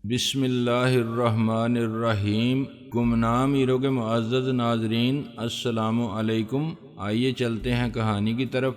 بسم اللہ الرحمن الرحیم۔ گمنام ہیرو کے معزز ناظرین، السلام علیکم۔ آئیے چلتے ہیں کہانی کی طرف۔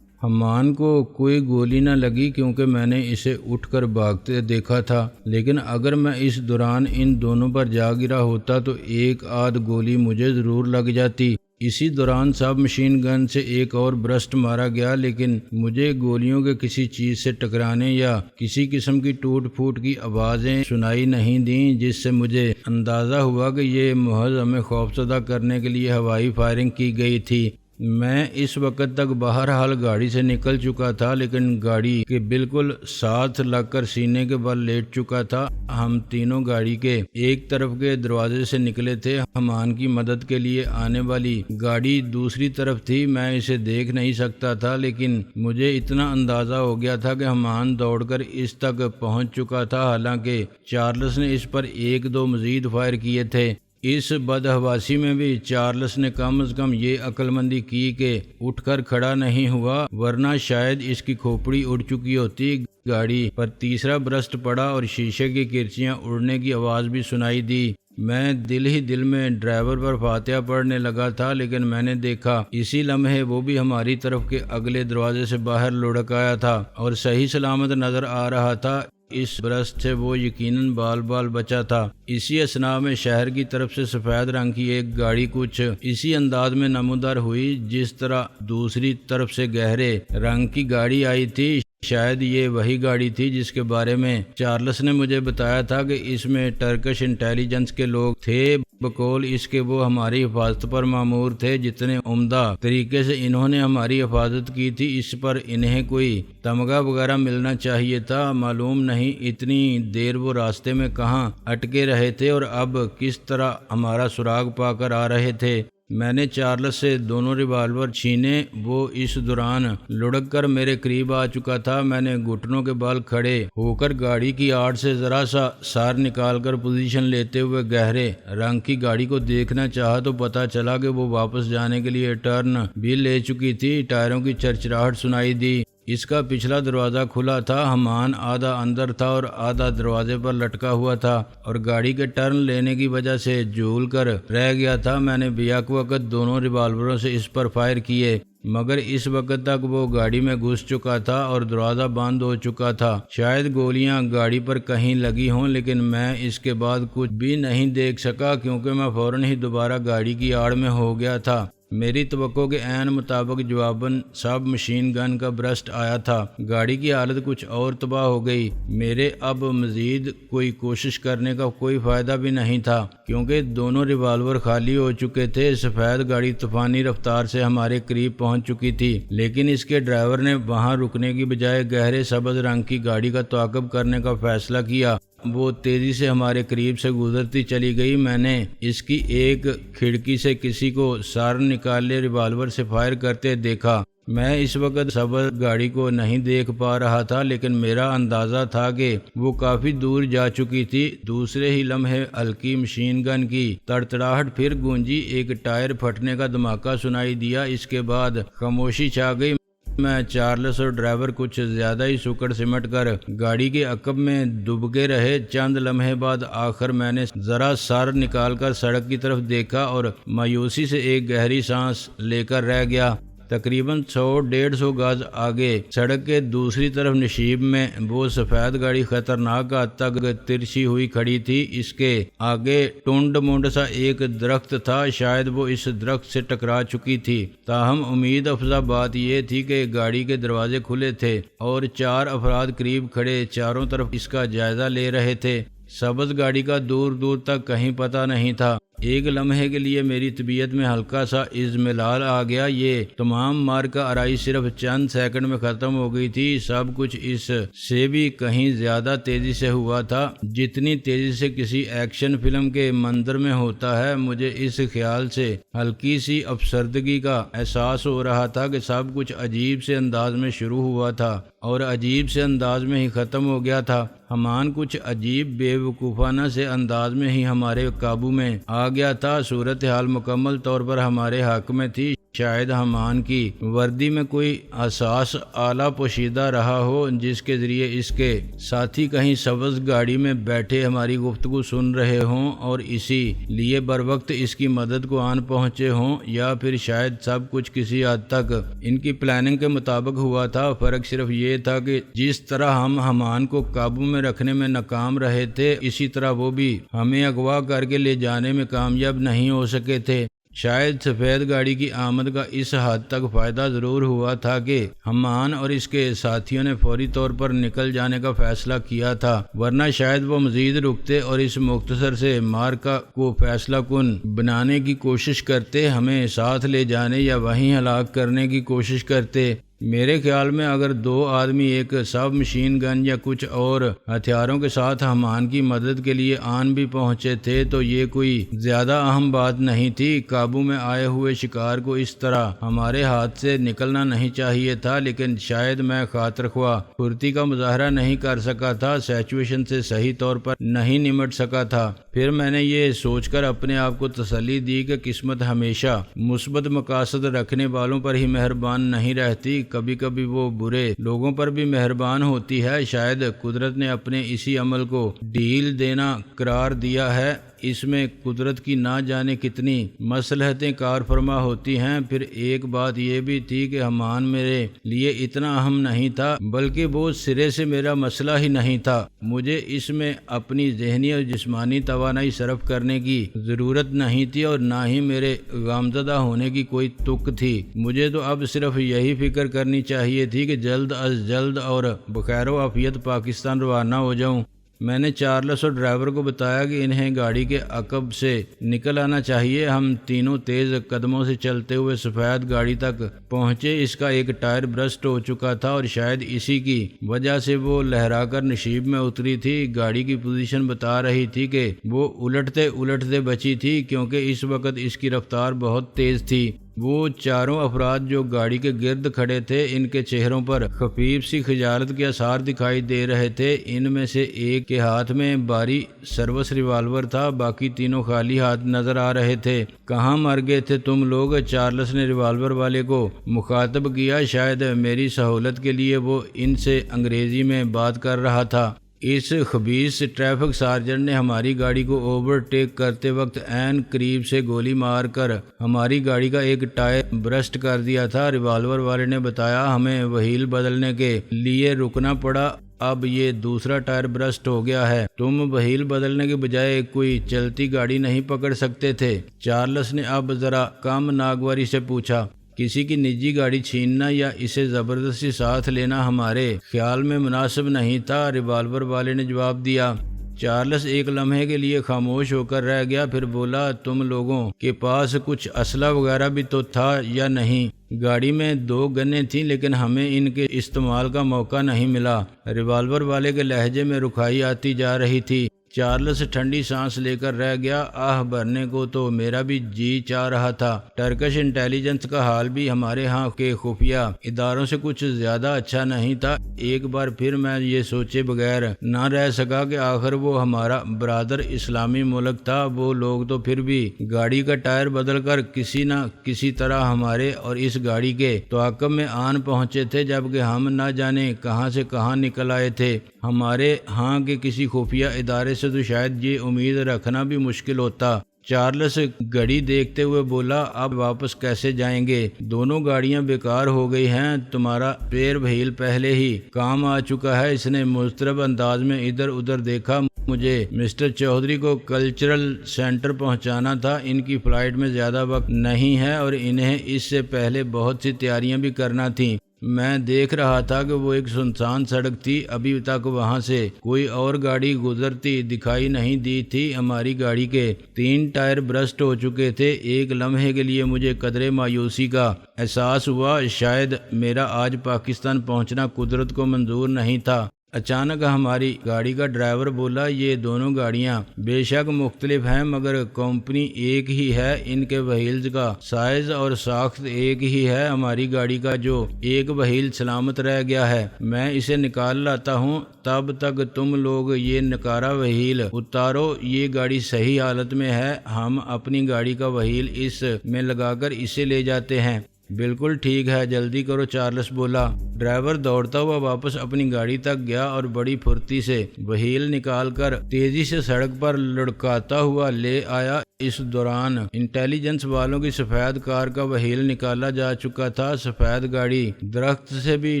حمان کو کوئی گولی نہ لگی کیونکہ میں نے اسے اٹھ کر بھاگتے دیکھا تھا، لیکن اگر میں اس دوران ان دونوں پر جا گرا ہوتا تو ایک آدھ گولی مجھے ضرور لگ جاتی۔ اسی دوران سب مشین گن سے ایک اور برسٹ مارا گیا، لیکن مجھے گولیوں کے کسی چیز سے ٹکرانے یا کسی قسم کی ٹوٹ پھوٹ کی آوازیں سنائی نہیں دیں، جس سے مجھے اندازہ ہوا کہ یہ محض ہمیں خوفزدہ کرنے کے لیے ہوائی فائرنگ کی گئی تھی۔ میں اس وقت تک بہرحال گاڑی سے نکل چکا تھا، لیکن گاڑی کے بالکل ساتھ لگ کر سینے کے بل لیٹ چکا تھا۔ ہم تینوں گاڑی کے ایک طرف کے دروازے سے نکلے تھے۔ حمان کی مدد کے لیے آنے والی گاڑی دوسری طرف تھی۔ میں اسے دیکھ نہیں سکتا تھا، لیکن مجھے اتنا اندازہ ہو گیا تھا کہ حمان دوڑ کر اس تک پہنچ چکا تھا، حالانکہ چارلس نے اس پر ایک دو مزید فائر کیے تھے۔ اس بدحواسی میں بھی چارلس نے کم از کم یہ عقل مندی کی کہ اٹھ کر کھڑا نہیں ہوا، ورنہ شاید اس کی کھوپڑی اڑ چکی ہوتی۔ گاڑی پر تیسرا برسٹ پڑا اور شیشے کی کرچیاں اڑنے کی آواز بھی سنائی دی۔ میں دل ہی دل میں ڈرائیور پر فاتحہ پڑھنے لگا تھا، لیکن میں نے دیکھا اسی لمحے وہ بھی ہماری طرف کے اگلے دروازے سے باہر لڑک آیا تھا اور صحیح سلامت نظر آ رہا تھا۔ اس برسٹ سے وہ یقیناً بال بال بچا تھا۔ اسی اثناء میں شہر کی طرف سے سفید رنگ کی ایک گاڑی کچھ اسی انداز میں نمودار ہوئی جس طرح دوسری طرف سے گہرے رنگ کی گاڑی آئی تھی۔ شاید یہ وہی گاڑی تھی جس کے بارے میں چارلس نے مجھے بتایا تھا کہ اس میں ٹرکش انٹیلیجنس کے لوگ تھے۔ بقول اس کے وہ ہماری حفاظت پر مامور تھے۔ جتنے عمدہ طریقے سے انہوں نے ہماری حفاظت کی تھی، اس پر انہیں کوئی تمغہ وغیرہ ملنا چاہیے تھا۔ معلوم نہیں اتنی دیر وہ راستے میں کہاں اٹکے رہے تھے اور اب کس طرح ہمارا سراغ پا کر آ رہے تھے۔ میں نے چارلس سے دونوں ریوالور چھینے۔ وہ اس دوران لڑک کر میرے قریب آ چکا تھا۔ میں نے گھٹنوں کے بال کھڑے ہو کر گاڑی کی آڑ سے ذرا سا سار نکال کر پوزیشن لیتے ہوئے گہرے رنگ کی گاڑی کو دیکھنا چاہا تو پتہ چلا کہ وہ واپس جانے کے لیے ٹرن بھی لے چکی تھی۔ ٹائروں کی چرچراہٹ سنائی دی۔ اس کا پچھلا دروازہ کھلا تھا۔ حمان آدھا اندر تھا اور آدھا دروازے پر لٹکا ہوا تھا اور گاڑی کے ٹرن لینے کی وجہ سے جھول کر رہ گیا تھا۔ میں نے بیک وقت دونوں ریوالوروں سے اس پر فائر کیے، مگر اس وقت تک وہ گاڑی میں گھس چکا تھا اور دروازہ بند ہو چکا تھا۔ شاید گولیاں گاڑی پر کہیں لگی ہوں، لیکن میں اس کے بعد کچھ بھی نہیں دیکھ سکا کیونکہ میں فوراً ہی دوبارہ گاڑی کی آڑ میں ہو گیا تھا۔ میری توقع کے عین مطابق جواباً سب مشین گن کا برسٹ آیا تھا۔ گاڑی کی حالت کچھ اور تباہ ہو گئی۔ میرے اب مزید کوئی کوشش کرنے کا کوئی فائدہ بھی نہیں تھا کیونکہ دونوں ریوالور خالی ہو چکے تھے۔ سفید گاڑی طوفانی رفتار سے ہمارے قریب پہنچ چکی تھی، لیکن اس کے ڈرائیور نے وہاں رکنے کی بجائے گہرے سبز رنگ کی گاڑی کا تعاقب کرنے کا فیصلہ کیا۔ وہ تیزی سے ہمارے قریب سے گزرتی چلی گئی۔ میں نے اس کی ایک کھڑکی سے کسی کو سارن نکالے ریوالور سے فائر کرتے دیکھا۔ میں اس وقت سبز گاڑی کو نہیں دیکھ پا رہا تھا، لیکن میرا اندازہ تھا کہ وہ کافی دور جا چکی تھی۔ دوسرے ہی لمحے ہلکی مشین گن کی تڑتڑاہٹ پھر گونجی۔ ایک ٹائر پھٹنے کا دھماکہ سنائی دیا۔ اس کے بعد خاموشی چھا گئی۔ میں چارلس اور ڈرائیور کچھ زیادہ ہی سکڑ سمٹ کر گاڑی کے عقب میں دبکے رہے۔ چند لمحے بعد آخر میں نے ذرا سر نکال کر سڑک کی طرف دیکھا اور مایوسی سے ایک گہری سانس لے کر رہ گیا۔ تقریباً 100-150 گز آگے سڑک کے دوسری طرف نشیب میں وہ سفید گاڑی خطرناک حد تک ترچھی ہوئی کھڑی تھی۔ اس کے آگے ٹونڈ مونڈ سا ایک درخت تھا، شاید وہ اس درخت سے ٹکرا چکی تھی۔ تاہم امید افزا بات یہ تھی کہ گاڑی کے دروازے کھلے تھے اور 4 افراد قریب کھڑے چاروں طرف اس کا جائزہ لے رہے تھے۔ سبز گاڑی کا دور دور تک کہیں پتہ نہیں تھا۔ ایک لمحے کے لیے میری طبیعت میں ہلکا سا اضمحلال آ گیا۔ یہ تمام مار کا آرائی صرف چند سیکنڈ میں ختم ہو گئی تھی۔ سب کچھ اس سے بھی کہیں زیادہ تیزی سے ہوا تھا جتنی تیزی سے کسی ایکشن فلم کے منظر میں ہوتا ہے۔ مجھے اس خیال سے ہلکی سی افسردگی کا احساس ہو رہا تھا کہ سب کچھ عجیب سے انداز میں شروع ہوا تھا اور عجیب سے انداز میں ہی ختم ہو گیا تھا۔ حمان کچھ عجیب بے وقوفانہ سے انداز میں ہی ہمارے قابو میں آ گیا تھا۔ صورتحال مکمل طور پر ہمارے حق میں تھی۔ شاید حمان کی وردی میں کوئی حساس آلہ پوشیدہ رہا ہو جس کے ذریعے اس کے ساتھی کہیں سبز گاڑی میں بیٹھے ہماری گفتگو سن رہے ہوں اور اسی لیے بر وقت اس کی مدد کو آن پہنچے ہوں، یا پھر شاید سب کچھ کسی حد تک ان کی پلاننگ کے مطابق ہوا تھا۔ فرق صرف یہ تھا کہ جس طرح ہم حمان کو قابو میں رکھنے میں ناکام رہے تھے، اسی طرح وہ بھی ہمیں اغوا کر کے لے جانے میں کامیاب نہیں ہو سکے تھے۔ شاید سفید گاڑی کی آمد کا اس حد تک فائدہ ضرور ہوا تھا کہ حمان اور اس کے ساتھیوں نے فوری طور پر نکل جانے کا فیصلہ کیا تھا، ورنہ شاید وہ مزید رکتے اور اس مختصر سے مارکا کو فیصلہ کن بنانے کی کوشش کرتے، ہمیں ساتھ لے جانے یا وہیں ہلاک کرنے کی کوشش کرتے۔ میرے خیال میں اگر دو آدمی ایک سب مشین گن یا کچھ اور ہتھیاروں کے ساتھ حمان کی مدد کے لیے آن بھی پہنچے تھے تو یہ کوئی زیادہ اہم بات نہیں تھی۔ قابو میں آئے ہوئے شکار کو اس طرح ہمارے ہاتھ سے نکلنا نہیں چاہیے تھا، لیکن شاید میں خاطر خواہ پھرتی کا مظاہرہ نہیں کر سکا تھا، سچویشن سے صحیح طور پر نہیں نمٹ سکا تھا۔ پھر میں نے یہ سوچ کر اپنے آپ کو تسلی دی کہ قسمت ہمیشہ مثبت مقاصد رکھنے والوں پر ہی مہربان نہیں رہتی، کبھی کبھی وہ برے لوگوں پر بھی مہربان ہوتی ہے۔ شاید قدرت نے اپنے اسی عمل کو ڈھیل دینا قرار دیا ہے۔ اس میں قدرت کی نہ جانے کتنی مصلحتیں کار فرما ہوتی ہیں۔ پھر ایک بات یہ بھی تھی کہ حمان میرے لیے اتنا اہم نہیں تھا، بلکہ وہ سرے سے میرا مسئلہ ہی نہیں تھا۔ مجھے اس میں اپنی ذہنی اور جسمانی توانائی صرف کرنے کی ضرورت نہیں تھی اور نہ ہی میرے غمزدہ ہونے کی کوئی تک تھی۔ مجھے تو اب صرف یہی فکر کرنی چاہیے تھی کہ جلد از جلد اور بخیر و عافیت پاکستان روانہ ہو جاؤں۔ میں نے چارلس اور ڈرائیور کو بتایا کہ انہیں گاڑی کے عقب سے نکل آنا چاہیے۔ ہم تینوں تیز قدموں سے چلتے ہوئے سفید گاڑی تک پہنچے۔ اس کا ایک ٹائر برسٹ ہو چکا تھا اور شاید اسی کی وجہ سے وہ لہرا کر نشیب میں اتری تھی۔ گاڑی کی پوزیشن بتا رہی تھی کہ وہ الٹتے بچی تھی کیونکہ اس وقت اس کی رفتار بہت تیز تھی۔ وہ چاروں افراد جو گاڑی کے گرد کھڑے تھے، ان کے چہروں پر خفیف سی خجالت کے آثار دکھائی دے رہے تھے۔ ان میں سے ایک کے ہاتھ میں بھاری سروس ریوالور تھا، باقی تینوں خالی ہاتھ نظر آ رہے تھے۔ کہاں مر گئے تھے تم لوگ؟ چارلس نے ریوالور والے کو مخاطب کیا۔ شاید میری سہولت کے لیے وہ ان سے انگریزی میں بات کر رہا تھا۔ اس خبیث ٹریفک سارجنٹ نے ہماری گاڑی کو اوور ٹیک کرتے وقت عین قریب سے گولی مار کر ہماری گاڑی کا ایک ٹائر برسٹ کر دیا تھا۔ ریوالور والے نے بتایا ہمیں وہیل بدلنے کے لیے رکنا پڑا، اب یہ دوسرا ٹائر برسٹ ہو گیا ہے۔ تم وہیل بدلنے کے بجائے کوئی چلتی گاڑی نہیں پکڑ سکتے تھے؟ چارلس نے اب ذرا کم ناگواری سے پوچھا۔ کسی کی نجی گاڑی چھیننا یا اسے زبردستی ساتھ لینا ہمارے خیال میں مناسب نہیں تھا، ریوالور والے نے جواب دیا۔ چارلس ایک لمحے کے لیے خاموش ہو کر رہ گیا، پھر بولا تم لوگوں کے پاس کچھ اسلحہ وغیرہ بھی تو تھا یا نہیں؟ گاڑی میں 2 گنیں تھیں لیکن ہمیں ان کے استعمال کا موقع نہیں ملا۔ ریوالور والے کے لہجے میں رکھائی آتی جا رہی تھی۔ چارلس ٹھنڈی سانس لے کر رہ گیا۔ آہ بھرنے کو تو میرا بھی جی چاہ رہا تھا۔ ٹرکش انٹیلیجنس کا حال بھی ہمارے ہاں کے خفیہ اداروں سے کچھ زیادہ اچھا نہیں تھا۔ ایک بار پھر میں یہ سوچے بغیر نہ رہ سکا کہ آخر وہ ہمارا برادر اسلامی ملک تھا۔ وہ لوگ تو پھر بھی گاڑی کا ٹائر بدل کر کسی نہ کسی طرح ہمارے اور اس گاڑی کے تعاقب میں آن پہنچے تھے، جبکہ ہم نہ جانے کہاں سے کہاں نکل آئے تھے۔ ہمارے ہاں کے کسی خفیہ ادارے سے تو شاید یہ امید رکھنا بھی مشکل ہوتا۔ چارلس گھڑی دیکھتے ہوئے بولا اب واپس کیسے جائیں گے؟ دونوں گاڑیاں بیکار ہو گئی ہیں، تمہارا پیر وہیل پہلے ہی کام آ چکا ہے۔ اس نے مضطرب انداز میں ادھر ادھر دیکھا۔ مجھے مسٹر چودھری کو کلچرل سینٹر پہنچانا تھا، ان کی فلائٹ میں زیادہ وقت نہیں ہے اور انہیں اس سے پہلے بہت سی تیاریاں بھی کرنا تھیں۔ میں دیکھ رہا تھا کہ وہ ایک سنسان سڑک تھی، ابھی تک وہاں سے کوئی اور گاڑی گزرتی دکھائی نہیں دی تھی۔ ہماری گاڑی کے 3 ٹائر برسٹ ہو چکے تھے۔ ایک لمحے کے لیے مجھے قدرے مایوسی کا احساس ہوا، شاید میرا آج پاکستان پہنچنا قدرت کو منظور نہیں تھا۔ اچانک ہماری گاڑی کا ڈرائیور بولا، یہ دونوں گاڑیاں بے شک مختلف ہیں مگر کمپنی ایک ہی ہے، ان کے وہیلز کا سائز اور ساخت ایک ہی ہے، ہماری گاڑی کا جو ایک وہیل سلامت رہ گیا ہے میں اسے نکال لاتا ہوں، تب تک تم لوگ یہ نکارا وہیل اتارو، یہ گاڑی صحیح حالت میں ہے، ہم اپنی گاڑی کا وہیل اس میں لگا کر اسے لے جاتے ہیں۔ بالکل ٹھیک ہے، جلدی کرو، چارلس بولا۔ ڈرائیور دوڑتا ہوا واپس اپنی گاڑی تک گیا اور بڑی پھرتی سے وہیل نکال کر تیزی سے سڑک پر لڑکاتا ہوا لے آیا۔ اس دوران انٹیلیجنس والوں کی سفید کار کا وہیل نکالا جا چکا تھا۔ سفید گاڑی درخت سے بھی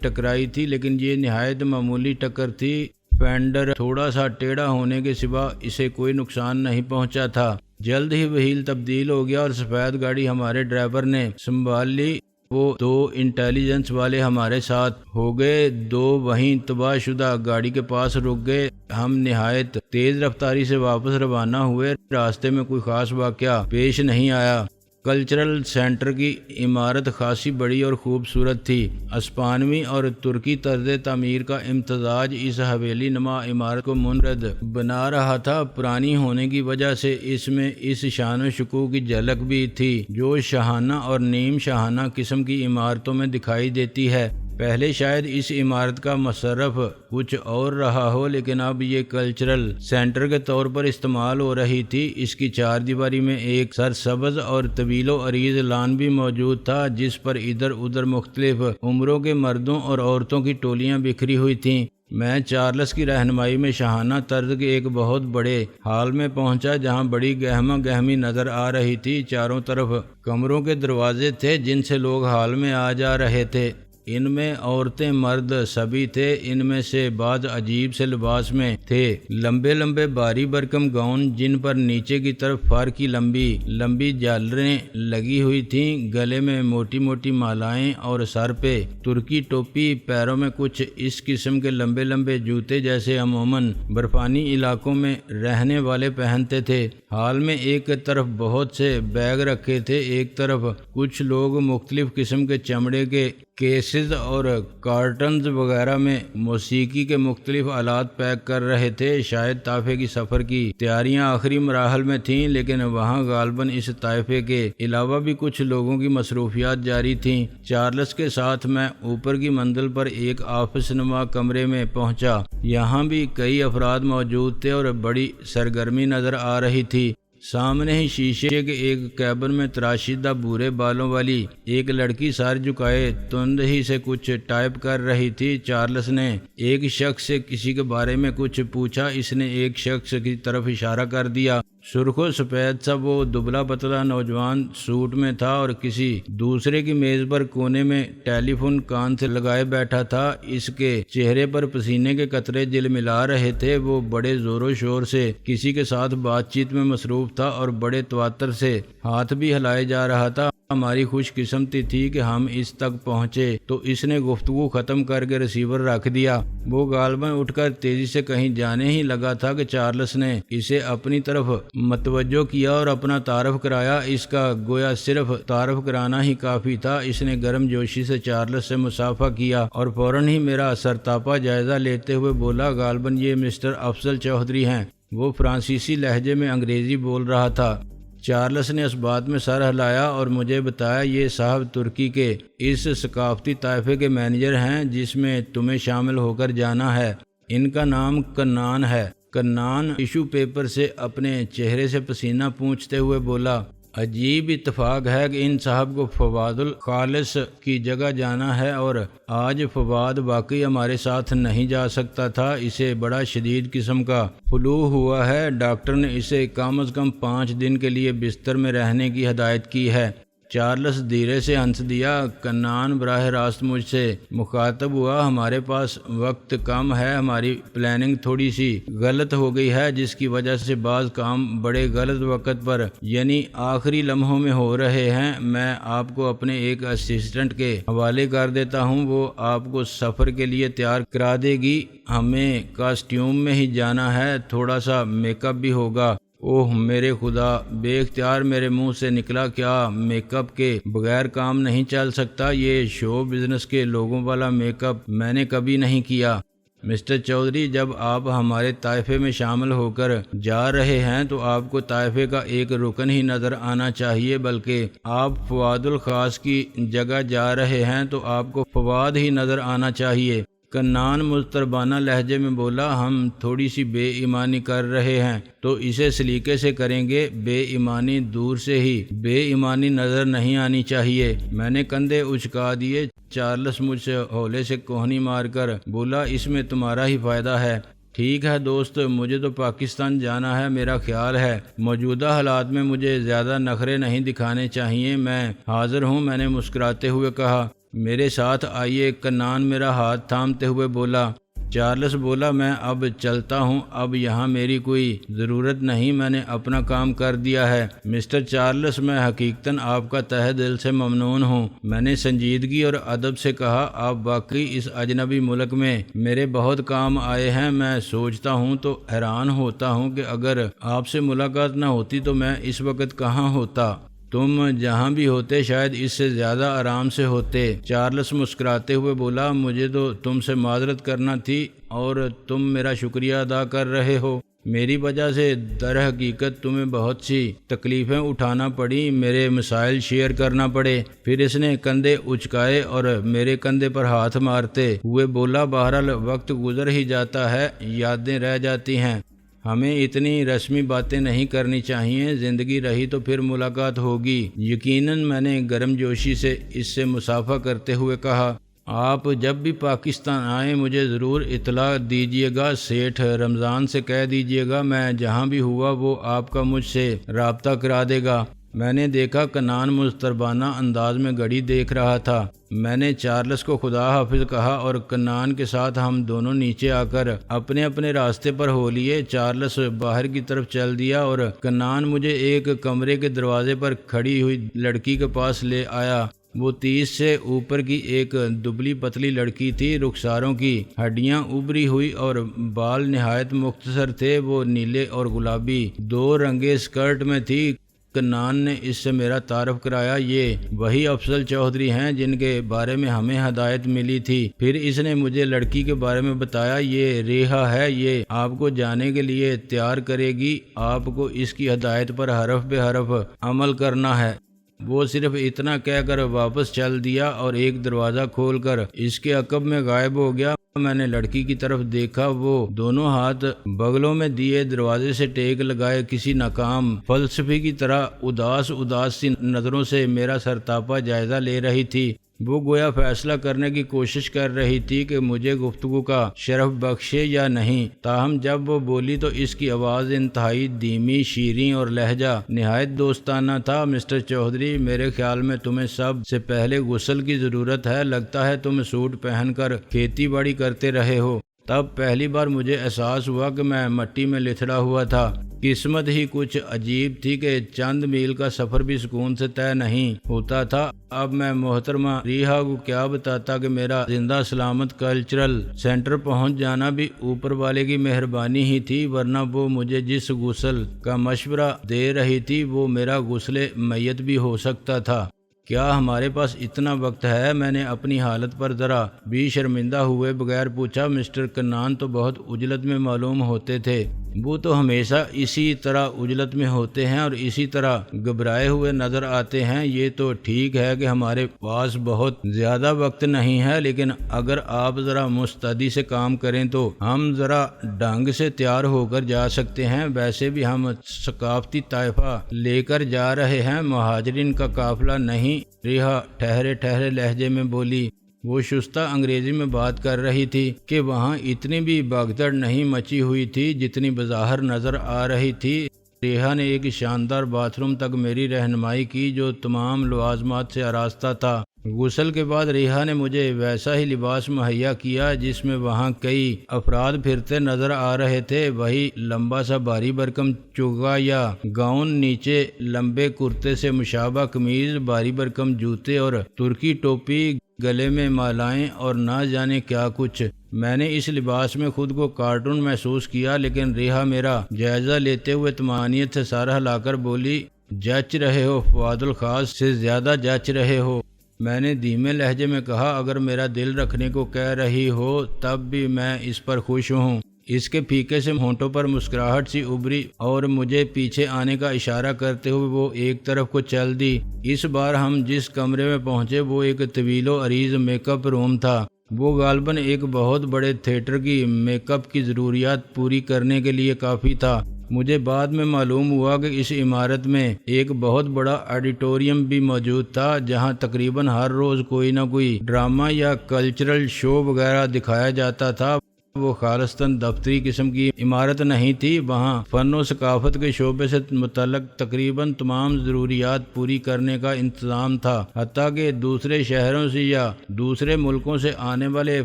ٹکرائی تھی لیکن یہ نہایت معمولی ٹکر تھی، فینڈر تھوڑا سا ٹیڑھا ہونے کے سوا اسے کوئی نقصان نہیں پہنچا تھا۔ جلد ہی وہیل تبدیل ہو گیا اور سفید گاڑی ہمارے ڈرائیور نے سنبھال لی۔ وہ دو انٹیلیجنس والے ہمارے ساتھ ہو گئے، دو وہیں تباہ شدہ گاڑی کے پاس رک گئے۔ ہم نہایت تیز رفتاری سے واپس روانہ ہوئے۔ راستے میں کوئی خاص واقعہ پیش نہیں آیا۔ کلچرل سینٹر کی عمارت خاصی بڑی اور خوبصورت تھی۔ ہسپانوی اور ترکی طرز تعمیر کا امتزاج اس حویلی نما عمارت کو منفرد بنا رہا تھا۔ پرانی ہونے کی وجہ سے اس میں اس شان و شکوہ کی جھلک بھی تھی جو شاہانہ اور نیم شاہانہ قسم کی عمارتوں میں دکھائی دیتی ہے۔ پہلے شاید اس عمارت کا مصرف کچھ اور رہا ہو لیکن اب یہ کلچرل سینٹر کے طور پر استعمال ہو رہی تھی۔ اس کی چار دیواری میں ایک سرسبز اور طویل و عریض لان بھی موجود تھا جس پر ادھر ادھر مختلف عمروں کے مردوں اور عورتوں کی ٹولیاں بکھری ہوئی تھیں۔ میں چارلس کی رہنمائی میں شاہانہ طرز کے ایک بہت بڑے ہال میں پہنچا جہاں بڑی گہما گہمی نظر آ رہی تھی۔ چاروں طرف کمروں کے دروازے تھے جن سے لوگ ہال میں آ جا رہے تھے۔ ان میں عورتیں مرد سبھی تھے، ان میں سے بعض عجیب سے لباس میں تھے، لمبے لمبے بھاری بھرکم گاؤن جن پر نیچے کی طرف فر کی لمبی لمبی جھالریں لگی ہوئی تھیں، گلے میں موٹی موٹی مالائیں اور سر پہ ترکی ٹوپی، پیروں میں کچھ اس قسم کے لمبے لمبے جوتے جیسے عموماً برفانی علاقوں میں رہنے والے پہنتے تھے۔ ہال میں ایک طرف بہت سے بیگ رکھے تھے، ایک طرف کچھ لوگ مختلف قسم کے چمڑے کے کیسز اور کارٹنز وغیرہ میں موسیقی کے مختلف آلات پیک کر رہے تھے۔ شاید طائفے کی سفر کی تیاریاں آخری مراحل میں تھیں لیکن وہاں غالباً اس طائفے کے علاوہ بھی کچھ لوگوں کی مصروفیات جاری تھیں۔ چارلس کے ساتھ میں اوپر کی منزل پر ایک آفس نما کمرے میں پہنچا۔ یہاں بھی کئی افراد موجود تھے اور بڑی سرگرمی نظر آ رہی تھی۔ سامنے ہی شیشے کے ایک کیبن میں تراشیدہ بھورے بالوں والی ایک لڑکی سر جھکائے تند ہی سے کچھ ٹائپ کر رہی تھی۔ چارلس نے ایک شخص سے کسی کے بارے میں کچھ پوچھا، اس نے ایک شخص کی طرف اشارہ کر دیا۔ سرخ و سفید سا وہ دبلا پتلا نوجوان سوٹ میں تھا اور کسی دوسرے کی میز پر کونے میں ٹیلی فون کان سے لگائے بیٹھا تھا۔ اس کے چہرے پر پسینے کے قطرے جلملا رہے تھے۔ وہ بڑے زور و شور سے کسی کے ساتھ بات چیت میں مصروف تھا اور بڑے تواتر سے ہاتھ بھی ہلائے جا رہا تھا۔ ہماری خوش قسمتی تھی کہ ہم اس تک پہنچے تو اس نے گفتگو ختم کر کے ریسیور رکھ دیا۔ وہ غالباً اٹھ کر تیزی سے کہیں جانے ہی لگا تھا کہ چارلس نے اسے اپنی طرف متوجہ کیا اور اپنا تعارف کرایا۔ اس کا گویا صرف تعارف کرانا ہی کافی تھا۔ اس نے گرم جوشی سے چارلس سے مصافحہ کیا اور فوراً ہی میرا سرتاپا جائزہ لیتے ہوئے بولا، غالباً یہ مسٹر افضل چودھری ہیں۔ وہ فرانسیسی لہجے میں انگریزی بول رہا تھا۔ چارلس نے اس بات میں سر ہلایا اور مجھے بتایا، یہ صاحب ترکی کے اس ثقافتی طائفے کے مینیجر ہیں جس میں تمہیں شامل ہو کر جانا ہے۔ ان کا نام کنان ہے۔ کنان ٹیشو پیپر سے اپنے چہرے سے پسینہ پونچھتے ہوئے بولا، عجیب اتفاق ہے کہ ان صاحب کو فواد الخالص کی جگہ جانا ہے اور آج فواد واقعی ہمارے ساتھ نہیں جا سکتا تھا۔ اسے بڑا شدید قسم کا فلو ہوا ہے۔ ڈاکٹر نے اسے کم از کم 5 دن کے لیے بستر میں رہنے کی ہدایت کی ہے۔ چارلس دھیرے سے ہنس دیا۔ کنان براہ راست مجھ سے مخاطب ہوا، ہمارے پاس وقت کم ہے، ہماری پلاننگ تھوڑی سی غلط ہو گئی ہے جس کی وجہ سے بعض کام بڑے غلط وقت پر یعنی آخری لمحوں میں ہو رہے ہیں۔ میں آپ کو اپنے ایک اسسٹنٹ کے حوالے کر دیتا ہوں، وہ آپ کو سفر کے لیے تیار کرا دے گی۔ ہمیں کاسٹیوم میں ہی جانا ہے، تھوڑا سا میک اپ بھی ہوگا۔ اوہ میرے خدا، بے اختیار میرے منہ سے نکلا، کیا میک اپ کے بغیر کام نہیں چل سکتا؟ یہ شو بزنس کے لوگوں والا میک اپ میں نے کبھی نہیں کیا۔ مسٹر چودھری، جب آپ ہمارے طائفے میں شامل ہو کر جا رہے ہیں تو آپ کو طائفے کا ایک رکن ہی نظر آنا چاہیے، بلکہ آپ فواد الخاص کی جگہ جا رہے ہیں تو آپ کو فواد ہی نظر آنا چاہیے۔ کنان مضطربانہ لہجے میں بولا، ہم تھوڑی سی بے ایمانی کر رہے ہیں تو اسے سلیقے سے کریں گے، بے ایمانی دور سے ہی بے ایمانی نظر نہیں آنی چاہیے۔ میں نے کندھے اچکا دیے۔ چارلس مجھ سے ہولے سے کوہنی مار کر بولا، اس میں تمہارا ہی فائدہ ہے۔ ٹھیک ہے دوست، مجھے تو پاکستان جانا ہے۔ میرا خیال ہے موجودہ حالات میں مجھے زیادہ نخرے نہیں دکھانے چاہیے۔ میں حاضر ہوں، میں نے مسکراتے ہوئے کہا۔ میرے ساتھ آئیے، کنان میرا ہاتھ تھامتے ہوئے بولا۔ چارلس بولا، میں اب چلتا ہوں، اب یہاں میری کوئی ضرورت نہیں، میں نے اپنا کام کر دیا ہے۔ مسٹر چارلس، میں حقیقتاً آپ کا تہہ دل سے ممنون ہوں۔ میں نے سنجیدگی اور ادب سے کہا، آپ واقعی اس اجنبی ملک میں میرے بہت کام آئے ہیں۔ میں سوچتا ہوں تو حیران ہوتا ہوں کہ اگر آپ سے ملاقات نہ ہوتی تو میں اس وقت کہاں ہوتا۔ تم جہاں بھی ہوتے شاید اس سے زیادہ آرام سے ہوتے۔ چارلس مسکراتے ہوئے بولا، مجھے تو تم سے معذرت کرنا تھی اور تم میرا شکریہ ادا کر رہے ہو۔ میری وجہ سے در حقیقت تمہیں بہت سی تکلیفیں اٹھانا پڑی، میرے مسائل شیئر کرنا پڑے۔ پھر اس نے کندھے اچکائے اور میرے کندھے پر ہاتھ مارتے ہوئے بولا، بہرحال وقت گزر ہی جاتا ہے، یادیں رہ جاتی ہیں، ہمیں اتنی رسمی باتیں نہیں کرنی چاہیے، زندگی رہی تو پھر ملاقات ہوگی۔ یقیناً، میں نے گرم جوشی سے اس سے مصافحہ کرتے ہوئے کہا۔ آپ جب بھی پاکستان آئیں مجھے ضرور اطلاع دیجیے گا، سیٹھ رمضان سے کہہ دیجیے گا میں جہاں بھی ہوا وہ آپ کا مجھ سے رابطہ کرا دے گا۔ میں نے دیکھا کنان مضطربانہ انداز میں گھڑی دیکھ رہا تھا۔ میں نے چارلس کو خدا حافظ کہا اور کنان کے ساتھ ہم دونوں نیچے آ کر اپنے اپنے راستے پر ہو لیے۔ چارلس باہر کی طرف چل دیا اور کنان مجھے ایک کمرے کے دروازے پر کھڑی ہوئی لڑکی کے پاس لے آیا۔ وہ 30 سے اوپر کی ایک دبلی پتلی لڑکی تھی، رخساروں کی ہڈیاں ابری ہوئی اور بال نہایت مختصر تھے۔ وہ نیلے اور گلابی دو رنگے اسکرٹ میں تھی۔ کنان نے اس سے میرا تعارف کرایا، یہ وہی افضل چودھری ہیں جن کے بارے میں ہمیں ہدایت ملی تھی۔ پھر اس نے مجھے لڑکی کے بارے میں بتایا، یہ ریحا ہے، یہ آپ کو جانے کے لیے تیار کرے گی، آپ کو اس کی ہدایت پر حرف بے حرف عمل کرنا ہے۔ وہ صرف اتنا کہہ کر واپس چل دیا اور ایک دروازہ کھول کر اس کے عقب میں غائب ہو گیا۔ میں نے لڑکی کی طرف دیکھا، وہ دونوں ہاتھ بغلوں میں دیے دروازے سے ٹیک لگائے کسی ناکام فلسفی کی طرح اداس سی نظروں سے میرا سرتاپا جائزہ لے رہی تھی۔ وہ گویا فیصلہ کرنے کی کوشش کر رہی تھی کہ مجھے گفتگو کا شرف بخشے یا نہیں۔ تاہم جب وہ بولی تو اس کی آواز انتہائی دھیمی، شیریں اور لہجہ نہایت دوستانہ تھا۔ مسٹر چودھری، میرے خیال میں تمہیں سب سے پہلے غسل کی ضرورت ہے، لگتا ہے تم سوٹ پہن کر کھیتی باڑی کرتے رہے ہو۔ تب پہلی بار مجھے احساس ہوا کہ میں مٹی میں لتھڑا ہوا تھا۔ قسمت ہی کچھ عجیب تھی کہ چند میل کا سفر بھی سکون سے طے نہیں ہوتا تھا۔ اب میں محترمہ ریحا کو کیا بتاتا کہ میرا زندہ سلامت کلچرل سینٹر پہنچ جانا بھی اوپر والے کی مہربانی ہی تھی، ورنہ وہ مجھے جس غسل کا مشورہ دے رہی تھی وہ میرا غسل میت بھی ہو سکتا تھا۔ کیا ہمارے پاس اتنا وقت ہے؟ میں نے اپنی حالت پر ذرا بھی شرمندہ ہوئے بغیر پوچھا۔ مسٹر کنان تو بہت عجلت میں معلوم ہوتے تھے۔ وہ تو ہمیشہ اسی طرح عجلت میں ہوتے ہیں اور اسی طرح گھبرائے ہوئے نظر آتے ہیں۔ یہ تو ٹھیک ہے کہ ہمارے پاس بہت زیادہ وقت نہیں ہے، لیکن اگر آپ ذرا مستعدی سے کام کریں تو ہم ذرا ڈھنگ سے تیار ہو کر جا سکتے ہیں۔ ویسے بھی ہم ثقافتی طائفہ لے کر جا رہے ہیں، مہاجرین کا قافلہ نہیں۔ ریحا ٹھہرے لہجے میں بولی۔ وہ شستہ انگریزی میں بات کر رہی تھی کہ وہاں اتنی بھی بھگدڑ نہیں مچی ہوئی تھی جتنی بظاہر نظر آ رہی تھی۔ ریحا نے ایک شاندار باتھ روم تک میری رہنمائی کی جو تمام لوازمات سے آراستہ تھا۔ غسل کے بعد ریحا نے مجھے ویسا ہی لباس مہیا کیا جس میں وہاں کئی افراد پھرتے نظر آ رہے تھے۔ وہی لمبا سا بھاری بھرکم چوگا یا گاؤن، نیچے لمبے کرتے سے مشابہ قمیض، بھاری بھرکم جوتے اور ترکی ٹوپی، گلے میں مالائیں اور نہ جانے کیا کچھ۔ میں نے اس لباس میں خود کو کارٹون محسوس کیا، لیکن ریحا میرا جائزہ لیتے ہوئے طمانینت سے سر ہلا کر بولی، جچ رہے ہو، فواد الخاص سے زیادہ جچ رہے ہو۔ میں نے دھیمے لہجے میں کہا، اگر میرا دل رکھنے کو کہہ رہی ہو تب بھی میں اس پر خوش ہوں۔ اس کے پھیکے سے ہونٹوں پر مسکراہٹ سی ابھری اور مجھے پیچھے آنے کا اشارہ کرتے ہوئے وہ ایک طرف کو چل دی۔ اس بار ہم جس کمرے میں پہنچے وہ ایک طویل و عریض میک اپ روم تھا۔ وہ غالباً ایک بہت بڑے تھیٹر کی میک اپ کی ضروریات پوری کرنے کے لیے کافی تھا۔ مجھے بعد میں معلوم ہوا کہ اس عمارت میں ایک بہت بڑا آڈیٹوریم بھی موجود تھا جہاں تقریباً ہر روز کوئی نہ کوئی ڈرامہ یا کلچرل شو وغیرہ دکھایا جاتا تھا۔ وہ خالصتاً دفتری قسم کی عمارت نہیں تھی، وہاں فن و ثقافت کے شعبے سے متعلق تقریباً تمام ضروریات پوری کرنے کا انتظام تھا، حتیٰ کہ دوسرے شہروں سے یا دوسرے ملکوں سے آنے والے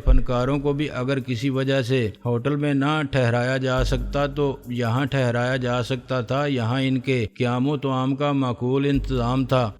فنکاروں کو بھی اگر کسی وجہ سے ہوٹل میں نہ ٹھہرایا جا سکتا تو یہاں ٹھہرایا جا سکتا تھا۔ یہاں ان کے قیام و طعام کا معقول انتظام تھا۔